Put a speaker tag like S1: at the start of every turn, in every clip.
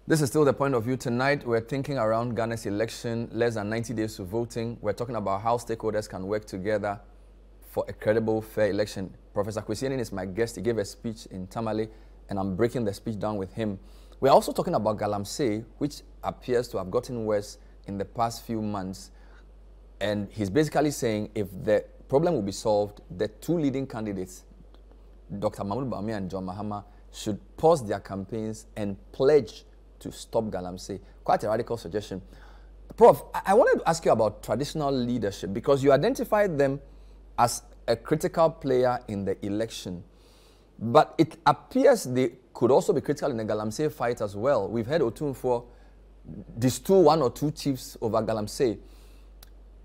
S1: This is still the point of view. Tonight, we're thinking around Ghana's election, less than 90 days to voting. We're talking about how stakeholders can work together for a credible, fair election. Professor Kwesi is my guest. He gave a speech in Tamale, and I'm breaking the speech down with him. We're also talking about Galamsey, which appears to have gotten worse in the past few months. And he's basically saying if the problem will be solved, the two leading candidates, Dr. Mahmoud Bawumia and John Mahama, should pause their campaigns and pledge to stop Galamsey. Quite a radical suggestion. Prof, I wanted to ask you about traditional leadership because you identified them as a critical player in the election. But it appears they could also be critical in the Galamsey fight as well. We've heard Otumfuo distill one or two chiefs over Galamsey.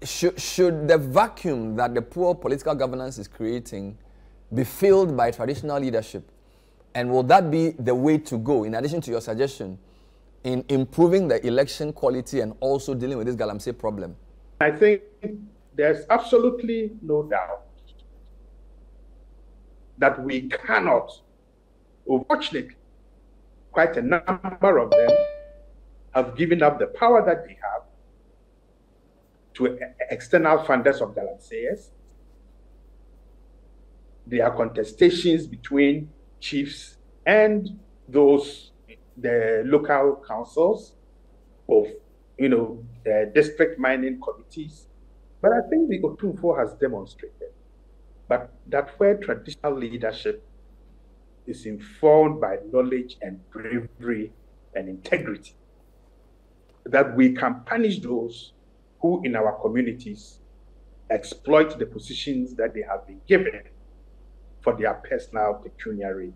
S1: Should the vacuum that the poor political governance is creating be filled by traditional leadership? And will that be the way to go, in addition to your suggestion, in improving the election quality and also dealing with this Galamsey problem?
S2: I think there's absolutely no doubt that we cannot, unfortunately, quite a number of them have given up the power that they have to external funders of Galamseyers. There are contestations between chiefs and the local councils of, the district mining committees. But I think the Otumfuo has demonstrated that where traditional leadership is informed by knowledge and bravery and integrity, that we can punish those who in our communities exploit the positions that they have been given for their personal pecuniary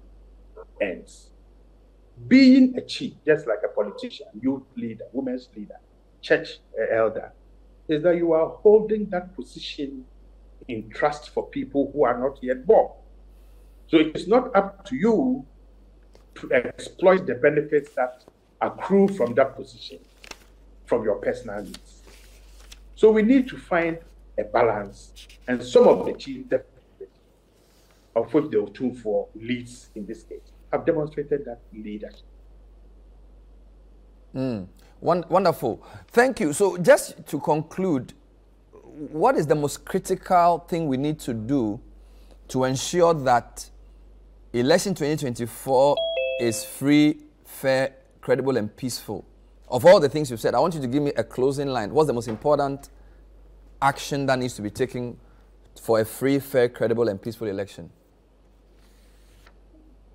S2: ends. Being a chief, just like a politician, youth leader, women's leader, church elder, is that you are holding that position in trust for people who are not yet born. So it is not up to you to exploit the benefits that accrue from that position, from your personal needs. So we need to find a balance, and some of the chiefs, of which the Otumfuo leads in this case, have demonstrated that leadership.
S1: Wonderful. Thank you. So just to conclude, what is the most critical thing we need to do to ensure that election 2024 is free, fair, credible, and peaceful? Of all the things you've said, I want you to give me a closing line. What's the most important action that needs to be taken for a free, fair, credible, and peaceful election?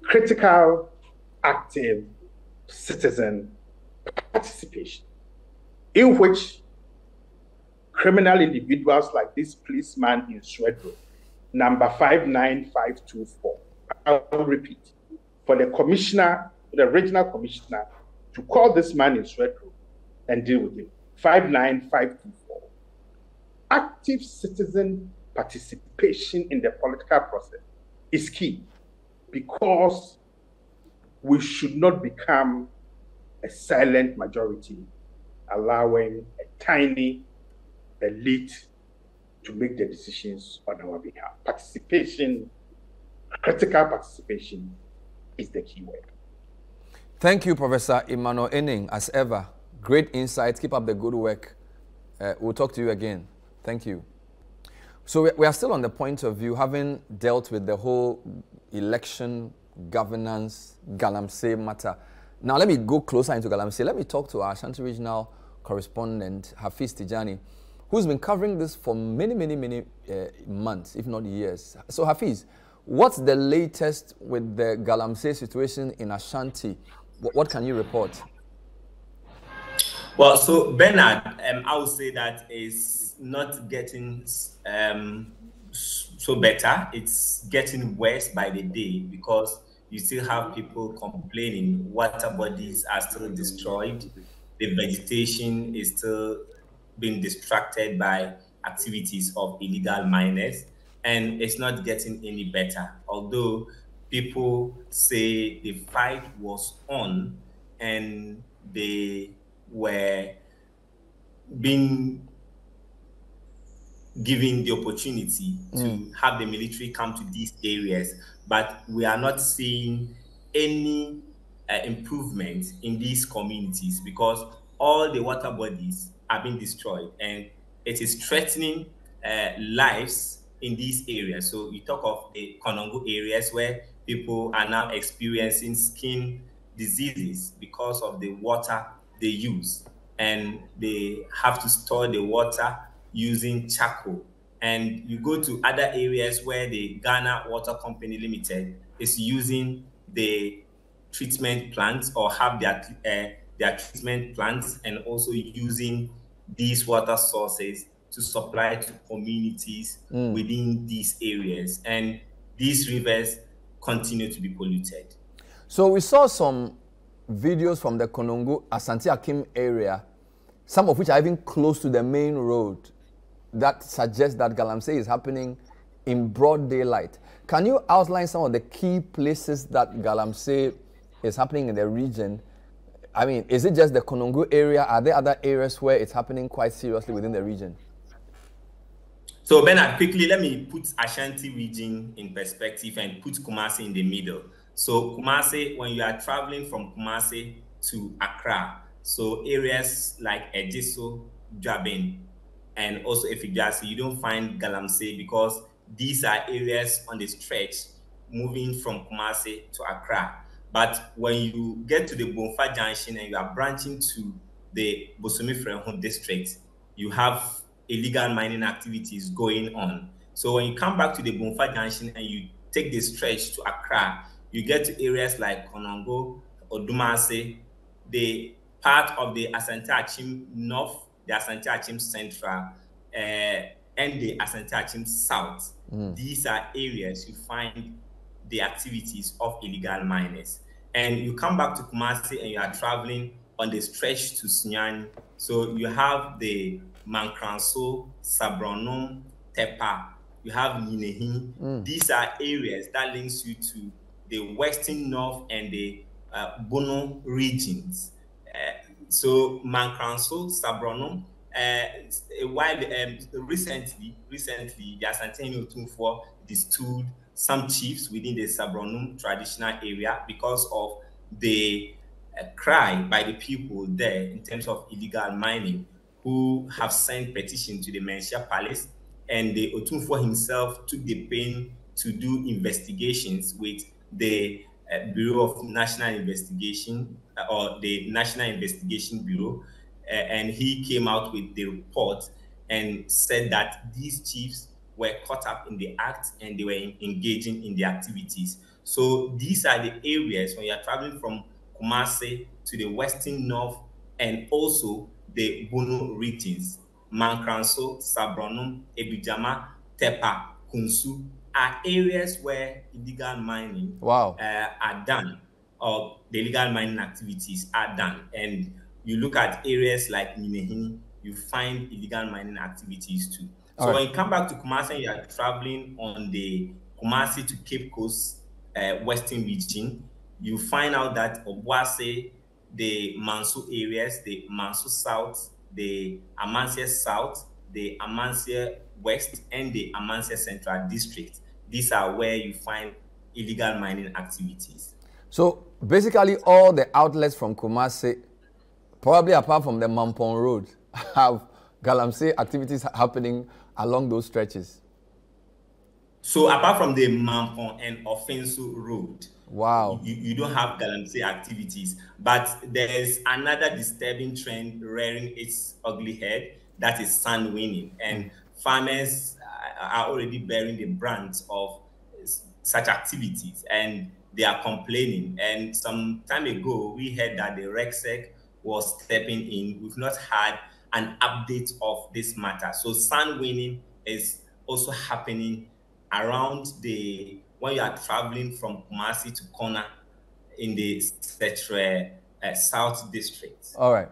S2: Critical, active citizen participation, in which criminal individuals like this policeman in Swedro, number 59524, I'll repeat, for the commissioner, the regional commissioner, to call this man in Swedro and deal with him. 59524. Active citizen participation in the political process is key, because we should not become a silent majority, allowing a tiny elite to make the decisions on our behalf. Participation, critical participation, is the key word.
S1: Thank you, Professor Emmanuel Enning, as ever. Great insights. Keep up the good work. We'll talk to you again. Thank you. So we are still on the point of view, having dealt with the whole election, governance, Galamsey matter. Now let me go closer into Galamsey. Let me talk to our Ashanti Regional correspondent, Hafiz Tijani, who's been covering this for many months, if not years. So Hafiz, what's the latest with the Galamsey situation in Ashanti? What can you report?
S3: Well, so Bernard, I would say that is not getting so better. It's getting worse by the day, because you still have people complaining water bodies are still destroyed, the vegetation is still being distracted by activities of illegal miners, and it's not getting any better. Although people say the fight was on and they were being given the opportunity to have the military come to these areas, but we are not seeing any improvement in these communities because all the water bodies are being destroyed and it is threatening lives in these areas. So you talk of the Konongo areas where people are now experiencing skin diseases because of the water they use, and they have to store the water using charcoal. And you go to other areas where the Ghana Water Company Limited is using the treatment plants or have their treatment plants and also using these water sources to supply to communities within these areas. And these rivers continue to be polluted.
S1: So we saw some videos from the Konongo Asante Akim area, some of which are even close to the main road, that suggest that Galamsey is happening in broad daylight. Can you outline some of the key places that Galamsey is happening in the region? I mean, is it just the Konongo area? Are there other areas where it's happening quite seriously within the region?
S3: So Bernard, quickly, let me put Ashanti region in perspective and put Kumasi in the middle. So Kumasi, when you are traveling from Kumasi to Accra, so areas like Ejiso, Jabin, and also Efigasi, you don't find Galamsey because these are areas on the stretch moving from Kumasi to Accra. But when you get to the Bonfa Junction and you are branching to the Bosomi Frehun district, you have illegal mining activities going on. So when you come back to the Bonfa Junction and you take the stretch to Accra, you get to areas like Konongo, Odumase, the part of the Asante Achim North, the Asante Achim Central, and the Asante Achim South. These are areas you find the activities of illegal miners. And you come back to Kumasi and you are traveling on the stretch to Sunyani. So you have the Mankranso, Sabronom, Tepa, you have Ninehi. These are areas that links you to the Western North and the Bono regions. So Mankranso, Sabronom, while recently, the Asante Otunfo disturbed some chiefs within the Sabronum traditional area because of the cry by the people there in terms of illegal mining, who have sent petition to the Menchia Palace, and the Otunfo himself took the pain to do investigations with the Bureau of National Investigation or the National Investigation Bureau, and he came out with the report and said that these chiefs were caught up in the act and they were engaging in the activities. So these are the areas when you are traveling from Kumasi to the Western North and also the Bono regions. Mankranso, Sabronum, Ebijama, Tepa, Kunsu are areas where illegal mining are done, or the illegal mining activities are done. And you look at areas like Nimehini, you find illegal mining activities too. So when you come back to Kumasi and you are traveling on the Kumasi to Cape Coast Western region, you find out that Obuase, the Manso areas, the Manso South, the Amansia South, the Amansia West, and the Amansia Central district. These are where you find illegal mining activities.
S1: So basically all the outlets from Kumasi, probably apart from the Mampong Road, have Galamsey activities happening along those stretches.
S3: So apart from the Mampong and Offensu Road, you don't have Galamsey activities. But there's another disturbing trend rearing its ugly head, that is sand winning. And farmers are already bearing the brunt of such activities, and they are complaining. And some time ago, we heard that the RECSEC was stepping in. We've not had an update of this matter. So sand winning is also happening around when you are traveling from Kumasi to Kona in the South District.
S1: All right.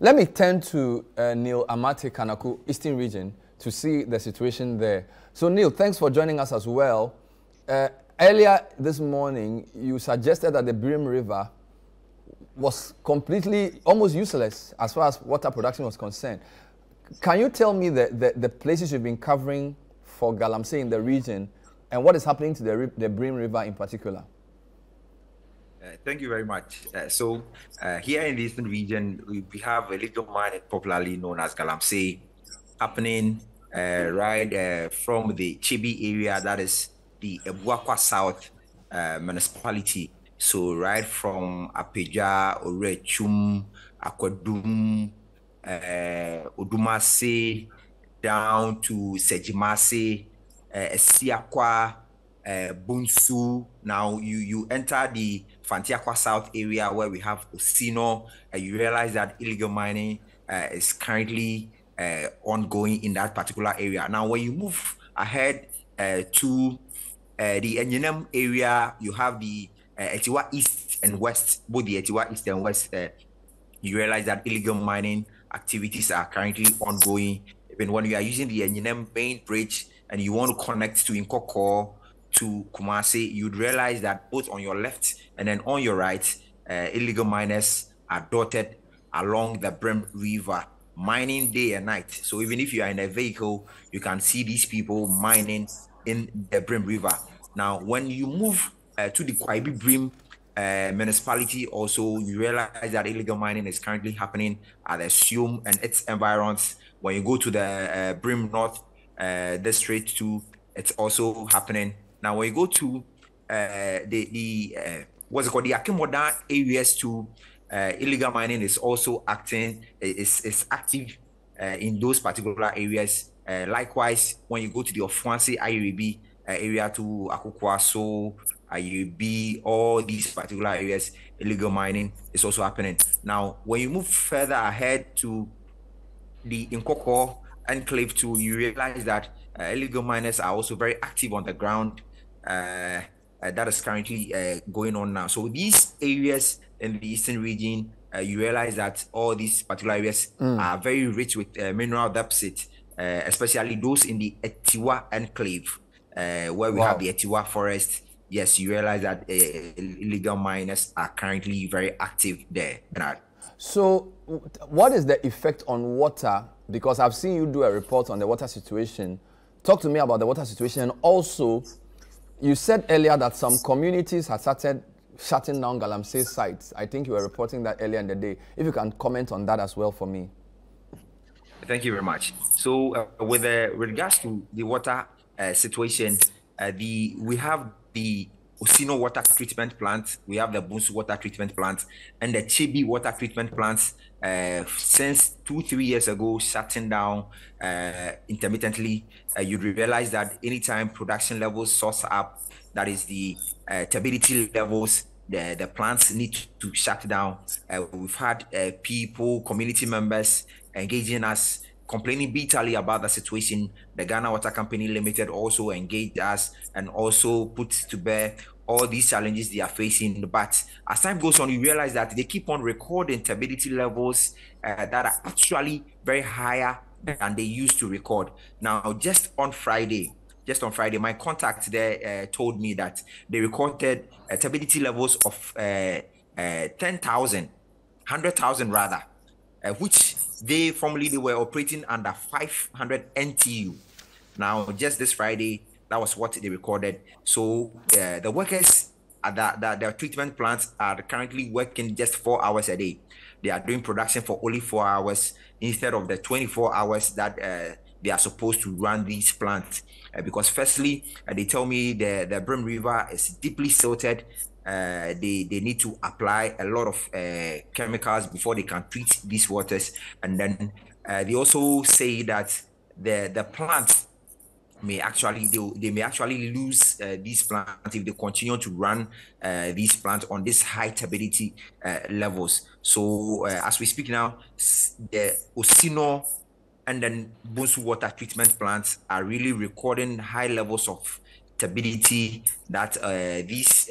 S1: Let me turn to Neil Amate Kanaku, Eastern Region, to see the situation there. So Neil, thanks for joining us as well. Earlier this morning, you suggested that the Birim River was completely, almost useless as far as water production was concerned. Can you tell me the places you've been covering for Galamsey in the region and what is happening to the Birim River in particular?
S4: Thank you very much. Here in the eastern region, we have a little mine popularly known as Galamsey happening from the Chibi area, that is the Ebuakwa South municipality. So right from Apeja, Orechum, Akwadum, Odumase, down to Sejimase, Esiakwa, Bunsu. Now you enter the Fantiakwa South area where we have Osino. You realize that illegal mining is currently ongoing in that particular area. Now, when you move ahead to the Enyenem area, you have the Etiwa East and West, both the Etiwa East and West. You realize that illegal mining activities are currently ongoing. Even when you are using the Enyenem main bridge and you want to connect to Inkoko, to Kumasi, you'd realize that both on your left and then on your right, illegal miners are dotted along the Brim River, mining day and night. So even if you are in a vehicle, you can see these people mining in the Brim River. Now, when you move to the Kwaibi Brim municipality, also, you realize that illegal mining is currently happening at the Sium and its environs. When you go to the Brim North district too, it's also happening. Now, when you go to what's it called, the Akimoda areas too, illegal mining is also is active in those particular areas. Likewise, when you go to the Ofuansi IUB area to Akukwaso, IUB, all these particular areas, illegal mining is also happening. Now, when you move further ahead to the Inkoko enclave too, you realize that illegal miners are also very active on the ground. That is currently going on now. So these areas in the eastern region, you realize that all these particular areas are very rich with mineral deposit, especially those in the Etiwa enclave, where we have the Etiwa forest. Yes, you realize that illegal miners are currently very active there, Bernard.
S1: So what is the effect on water? Because I've seen you do a report on the water situation. Talk to me about the water situation. And also, you said earlier that some communities have started shutting down Galamsey sites. I think you were reporting that earlier in the day. If you can comment on that as well for me.
S4: Thank you very much. So with regards to the water situation, we have the Osino water treatment plant, we have the Bunsu water treatment plant, and the Chibi water treatment plants since 2-3 years ago shutting down intermittently. You realize that anytime production levels source up, that is the turbidity levels, the plants need to shut down. We've had people, community members engaging us, complaining bitterly about the situation. The Ghana Water Company Limited also engaged us and also put to bear all these challenges they are facing. But as time goes on, you realize that they keep on recording turbidity levels that are actually very higher than they used to record. Now, just on Friday, my contact there told me that they recorded turbidity levels of 10,000, 100,000 rather, which they were operating under 500 NTU. Now, just this Friday, that was what they recorded. So the workers at the treatment plants are currently working just 4 hours a day. They are doing production for only 4 hours instead of the 24 hours that they are supposed to run these plants. Because firstly, they tell me the Brim River is deeply silted. They need to apply a lot of chemicals before they can treat these waters. And then they also say that the plant may actually lose these plants if they continue to run these plants on this high turbidity levels. So as we speak now, the Osino and then Bunsu water treatment plants are really recording high levels of turbidity that these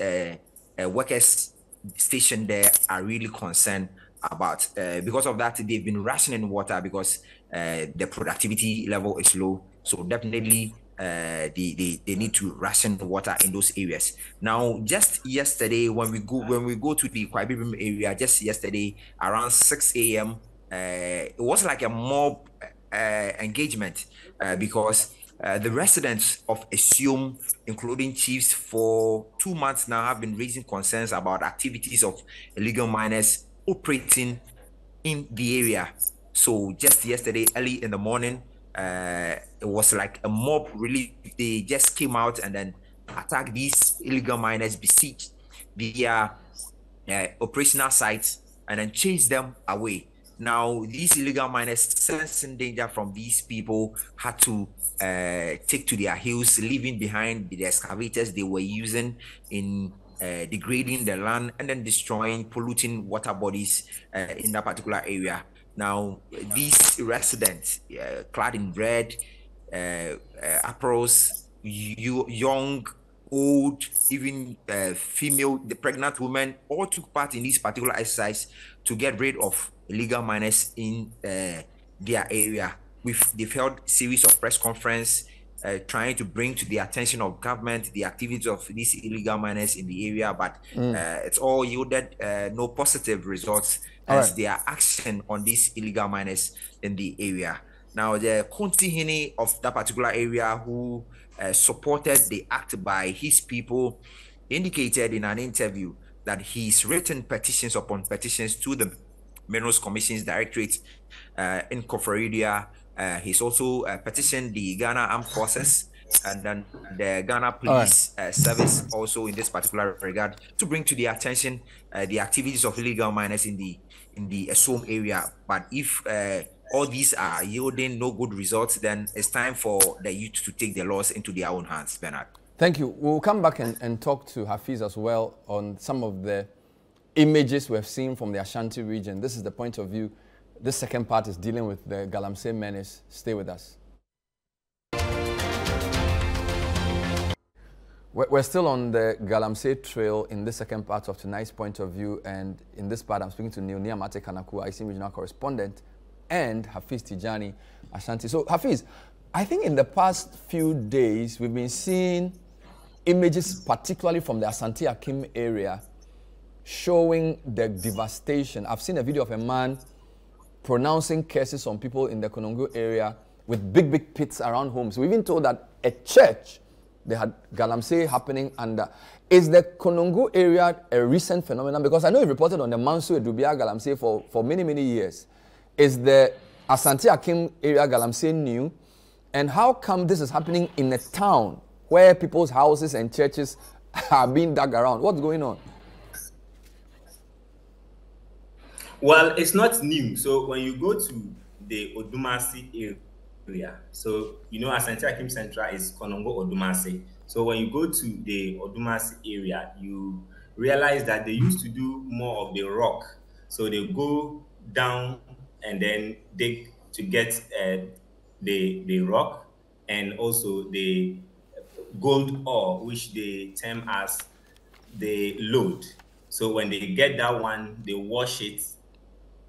S4: workers stationed there are really concerned about. Because of that, they've been rationing water because the productivity level is low. So definitely they need to ration water in those areas. Now, just yesterday, when we go to the Kwabibim area, just yesterday around 6 a.m., it was like a mob engagement because The residents of Esium, including chiefs, for 2 months now have been raising concerns about activities of illegal miners operating in the area. So just yesterday, early in the morning, it was like a mob relief. They just came out and then attacked these illegal miners, besieged their operational sites, and then chased them away. Now, these illegal miners, sensing danger from these people, had to take to their heels, leaving behind the excavators they were using in degrading the land and then destroying, polluting water bodies in that particular area. Now, these residents, clad in red, apparels, young, old, even female, the pregnant women, all took part in this particular exercise to get rid of illegal miners in their area. They've held a series of press conference trying to bring to the attention of government the activities of these illegal miners in the area, but it's all yielded no positive results as their action on these illegal miners in the area. Now, the Kontihini of that particular area, who supported the act by his people, indicated in an interview that he's written petitions upon petitions to the Minerals Commission's Directorate in Koforidua. He's also petitioned the Ghana Armed Forces and then the Ghana Police Service also in this particular regard to bring to the attention the activities of illegal miners in the Esium area. But if all these are yielding no good results, then it's time for the youth to take the laws into their own hands, Bernard.
S1: Thank you. We'll come back and talk to Hafiz as well on some of the images we've seen from the Ashanti region. This is the point of view. This second part is dealing with the Galamsey menace. Stay with us. We're still on the Galamsey trail in the second part of tonight's point of view, and in this part I'm speaking to Neil Niamate Kanaku, ICM regional correspondent, and Hafiz Tijani, Ashanti. So Hafiz, I think in the past few days we've been seeing images, particularly from the Asante Akim area, showing the devastation. I've seen a video of a man pronouncing curses on people in the Konongo area with big pits around homes. We even told that a church, they had Galamsey happening under. Is the Konongo area a recent phenomenon? Because I know you reported on the Manso Edubia Galamsey for many years. Is the Asante Akim area Galamsey new? And how come this is happening in a town where people's houses and churches are being dug around? What's going on?
S3: Well, it's not new. So when you go to the Odumasi area, so you know Asante Akim Central is Konongo Odumasi. So when you go to the Odumasi area, you realize that they used to do more of the rock. So they go down and then dig to get the rock and also the gold ore, which they term as the load. So when they get that one, they wash it.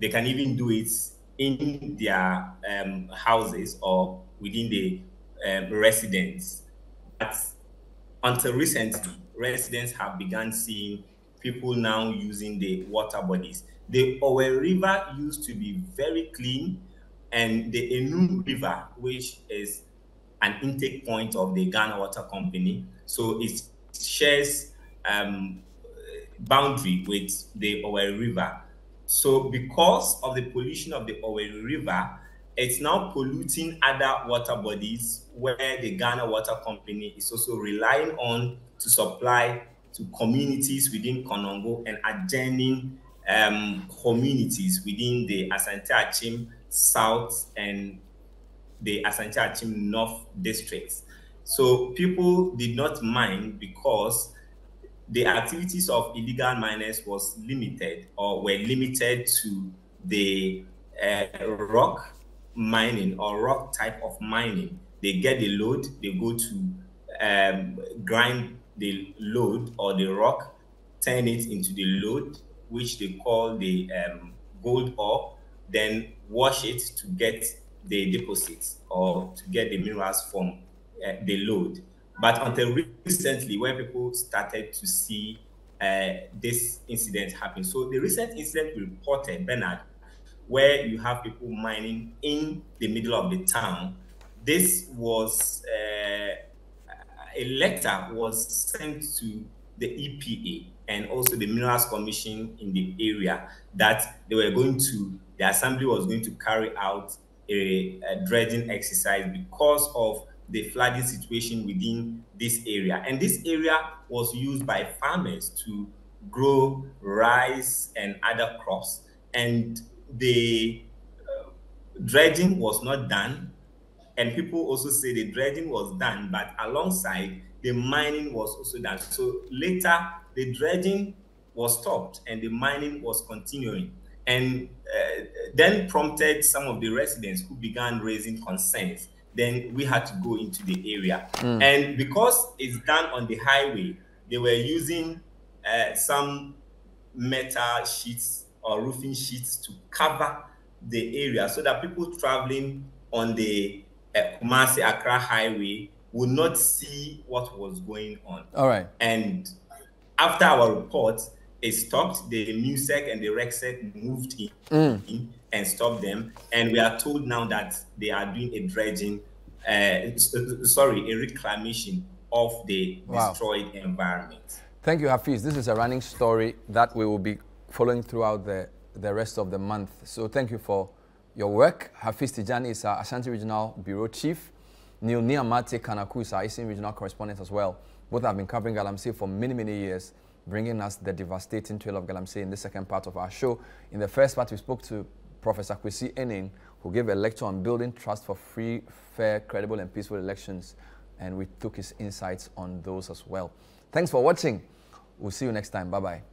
S3: They can even do it in their houses or within the residence. But until recently, residents have begun seeing people now using the water bodies. The Owe River used to be very clean, and the Enu River, which is an intake point of the Ghana Water Company, so it shares boundary with the Owe River. So because of the pollution of the Owe River, it's now polluting other water bodies where the Ghana Water Company is also relying on to supply to communities within Konongo and adjoining communities within the Asante Achim South and the Asante Achim North districts. So people did not mind because the activities of illegal miners was limited or were limited to the rock mining or rock type of mining. They get the load, they go to grind the load or the rock, turn it into the load, which they call the gold ore, then wash it to get the deposits or to get the minerals from the load. But until recently, when people started to see this incident happen. So the recent incident we reported, Bernard, where you have people mining in the middle of the town, this was a letter was sent to the EPA and also the Minerals Commission in the area that the assembly was going to carry out a dredging exercise because of the flooding situation within this area. And this area was used by farmers to grow rice and other crops. And the dredging was not done. And people also say the dredging was done, but alongside the mining was also done. So later, the dredging was stopped and the mining was continuing. And then prompted some of the residents who began raising concerns. Then we had to go into the area. And because it's done on the highway, they were using some metal sheets or roofing sheets to cover the area so that people traveling on the Kumasi Accra highway would not see what was going on.
S1: All right.
S3: And after our report, it stopped. The MUSEC and the RECSEC moved in and stopped them. And we are told now that they are doing a dredging, a reclamation of the destroyed environment.
S1: Thank you, Hafiz. This is a running story that we will be following throughout the rest of the month. So thank you for your work. Hafiz Tijani is our Ashanti Regional Bureau Chief. Neil Niamate Kanaku is our Eastern Regional Correspondent as well. Both have been covering Galamsey for many, many years, bringing us the devastating tale of Galamsey in the second part of our show. In the first part, we spoke to Professor Kwesi Ening, who gave a lecture on building trust for free, fair, credible, and peaceful elections, and we took his insights on those as well. Thanks for watching. We'll see you next time. Bye-bye.